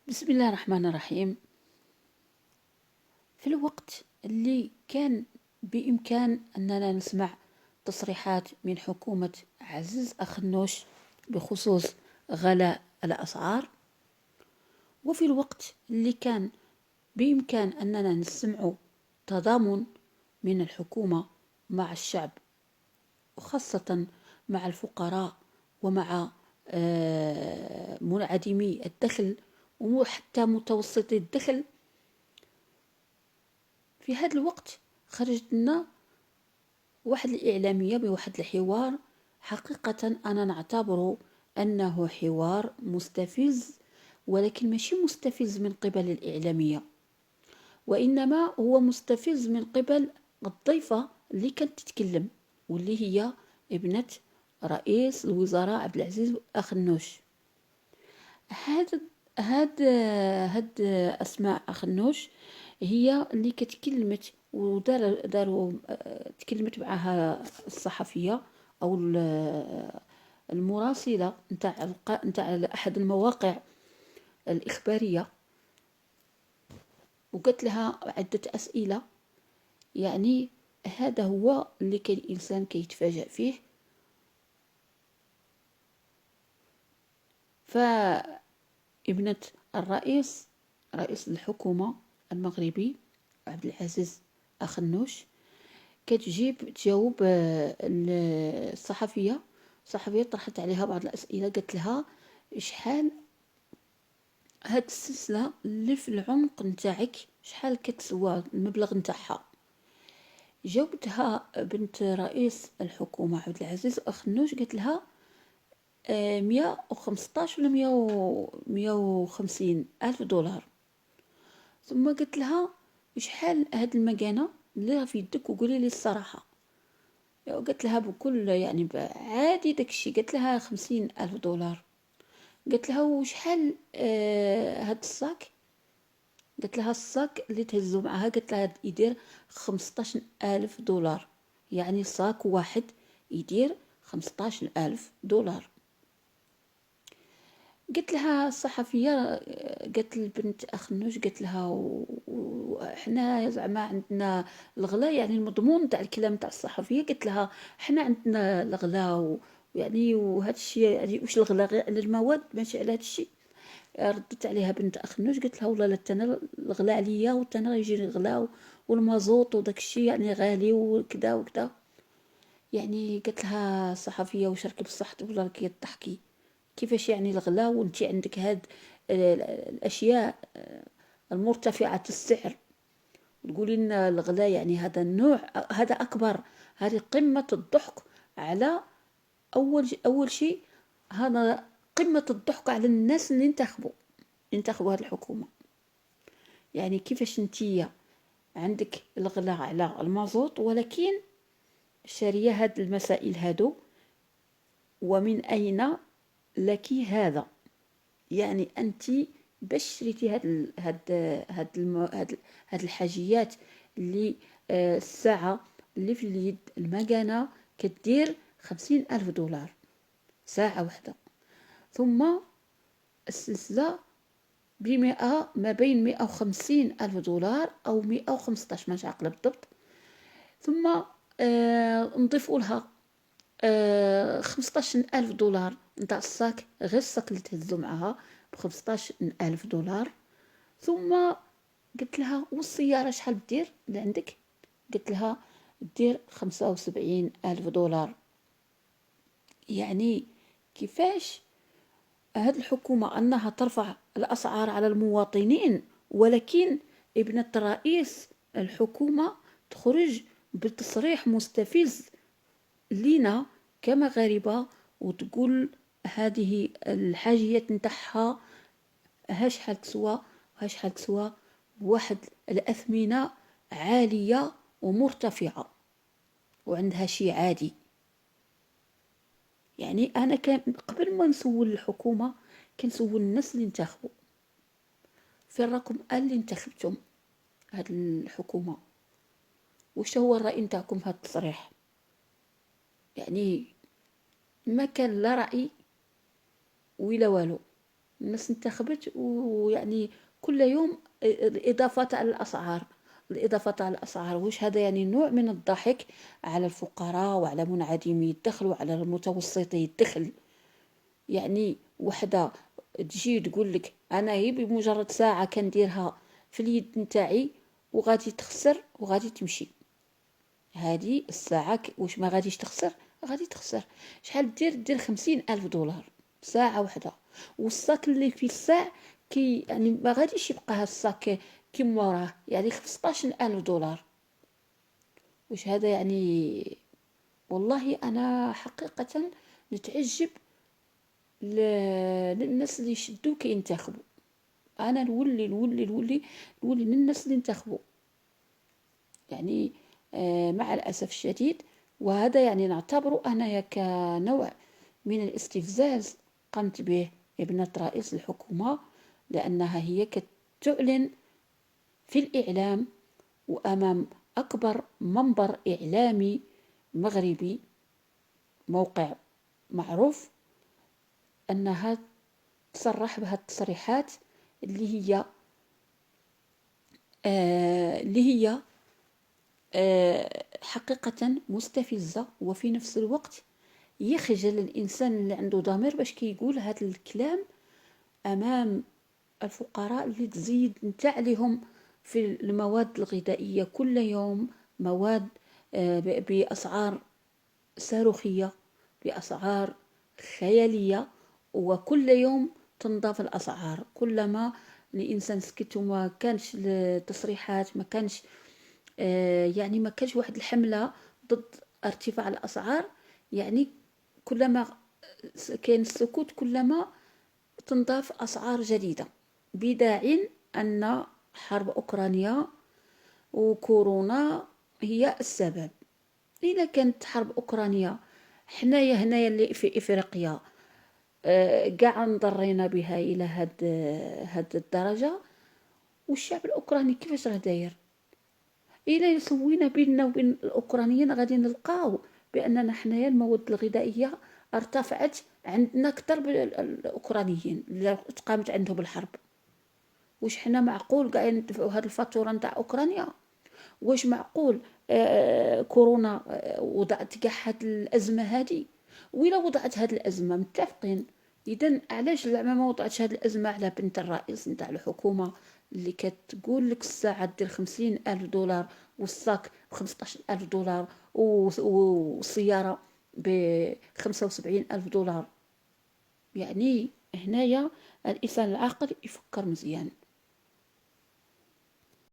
بسم الله الرحمن الرحيم. في الوقت اللي كان بإمكان أننا نسمع تصريحات من حكومة عزيز أخنوش بخصوص غلاء الأسعار، وفي الوقت اللي كان بإمكان أننا نسمع تضامن من الحكومة مع الشعب، وخاصة مع الفقراء ومع منعدمي الدخل وحتى متوسطي الدخل، في هذا الوقت خرجت لنا واحد الإعلامية بواحد الحوار. حقيقة أنا نعتبره أنه حوار مستفز، ولكن ماشي مستفز من قبل الإعلامية، وإنما هو مستفز من قبل الضيفة اللي كانت تتكلم، واللي هي ابنة رئيس الوزراء عبد العزيز أخنوش. هاد أسماء أخنوش هي اللي كتكلمت داروا تكلمت معها الصحفية أو المراسلة نتاع أحد المواقع الإخبارية، وقالت لها عدة أسئلة. يعني هذا هو اللي كان الإنسان كيتفاجأ فيه. فابنة الرئيس، رئيس الحكومة المغربي عبد العزيز أخنوش، تجاوب الصحفية طرحت عليها بعض الأسئلة. قالت لها شحال هاد السلسلة اللي في العنق نتاعك، شحال كتسوى المبلغ نتاعها؟ جاوبتها بنت رئيس الحكومة عبد العزيز أخنوش، قالت لها 115 ولا 150 ألف دولار. ثم قلت لها شحال هاد المكانة اللي في يدك، وقولي لي الصراحة. قلت لها بكل عادي داكشي. قلت لها 50 ألف دولار. قلت لها وشحال هاد الصاك؟ قلت لها الصاك اللي تهزو معها، قلت لها يدير 15 ألف دولار، يعني صاك واحد يدير 15 ألف دولار. قلت لها الصحفية، قالت البنت أخنوش، قالت لها وحنا زعما عندنا الغلا، يعني المضمون تاع الكلام تاع الصحفية. قلت لها حنا عندنا الغلا وهذا الشيء، يعني واش الغلا غير على المواد ماشي على هذا الشيء؟ ردت عليها بنت أخنوش، قلت لها والله لا تانا الغلا عليا، وتانا يجي الغلا والمازوط وداك الشيء يعني غالي وكذا وكذا. يعني قالت لها الصحفية واش راكي بصح ولا راكي تضحكي؟ كيفاش يعني الغلا وانت عندك هاد الاشياء المرتفعة السعر، تقولي لنا الغلا؟ يعني هذا النوع، هذا اكبر، هذه قمة الضحك على اول شيء. هذا قمة الضحك على الناس اللي انتخبوا هذه الحكومة. يعني كيفاش انتيا عندك الغلا على المازوت، ولكن شارية هاد المسائل هادو؟ ومن أين لك هذا؟ يعني أنت باش شريتي هاد الحاجيات اللي الساعة اللي في اليد المكانة كدير 50 ألف دولار ساعة واحدة، ثم السلسلة بمئة، ما بين 150 ألف دولار أو 115، مش عاقلة بالضبط. ثم نضيفوا لها 15 ألف دولار نتاع الصاك، غير الصاك اللي تهزو معها ب15 ألف دولار. ثم قلت لها والسيارة شحال دير اللي عندك؟ قلت لها دير 75 ألف دولار. يعني كيفاش هاد الحكومة أنها ترفع الأسعار على المواطنين، ولكن ابنة رئيس الحكومة تخرج بتصريح مستفز لينا كمغاربة، وتقول هذه الحاجيات نتاعها ها شحال تسوى، ها شحال تسوى، واحد الأثمنة عالية ومرتفعة، وعندها شي عادي. يعني أنا كان قبل ما نسول الحكومة كنسول الناس اللي انتخبوا، فين راكم اللي انتخبتم هاد الحكومة؟ وش هو الرأي نتاعكم في هاد التصريح؟ يعني ما كان لا رأي ولا والو. الناس انتخبت، ويعني كل يوم الإضافات على الأسعار، الإضافات على الأسعار. واش هذا يعني نوع من الضحك على الفقراء وعلى منعدمي الدخل وعلى المتوسطي الدخل. يعني وحدة تجي تقول لك أنا هي بمجرد ساعة كنديرها في اليد نتاعي وغادي تخسر وغادي تمشي. هذه الساعة واش ما غاديش تخسر؟ غادي تخسر. شحال دير 50,000 دولار ساعة واحدة. والصاك اللي في الساع كي يعني ما غاديش يبقى هالصاك كي موراه، يعني 15,000 دولار. واش هذا يعني؟ والله أنا حقيقة نتعجب للناس اللي يشدوا كينتخبوا. أنا نولي للناس اللي انتخبوا يعني. مع الأسف الشديد. وهذا يعني نعتبره أنا كنوع من الاستفزاز قامت به ابنة رئيس الحكومة، لأنها هي كتعلن في الإعلام وأمام أكبر منبر إعلامي مغربي، موقع معروف، أنها تصرح بها التصريحات اللي هي حقيقة مستفزة. وفي نفس الوقت يخجل الإنسان اللي عنده ضمير باش كيقول هذا الكلام أمام الفقراء اللي تزيد نتا عليهم في المواد الغذائية كل يوم، مواد بأسعار صاروخية، بأسعار خيالية. وكل يوم تنضاف الأسعار. كلما الإنسان سكت وما كانش التصريحات، ما كانش يعني ما كانش واحد الحملة ضد ارتفاع الأسعار، يعني كلما كان السكوت كلما تنضاف أسعار جديدة، بداع أن حرب أوكرانيا وكورونا هي السبب. إذا كانت حرب أوكرانيا حنايا هنايا اللي في إفريقيا قاع انضرينا بها إلى هاد الدرجة، والشعب الأوكراني كيفاش راه داير؟ إلا سوينا بيننا وبين الأوكرانيين غادي نلقاو بأننا حنايا المواد الغذائية ارتفعت عندنا أكثر من الأوكرانيين اللي تقامت عندهم الحرب. واش حنا معقول قاعدين ندفعوا هاد الفاتورة نتاع أوكرانيا؟ واش معقول كورونا وضعت كاع هاد الأزمة هادي؟ وإلا وضعت هاد الأزمة متفقين، إذن علاش زعما ما وضعتش هاد الأزمة على بنت الرئيس نتاع الحكومة اللي كتقول لك الساعة دير 50,000 دولار والصاك ب15,000 دولار والسيارة ب75,000 دولار؟ يعني هنايا الإنسان العاقل يفكر مزيان.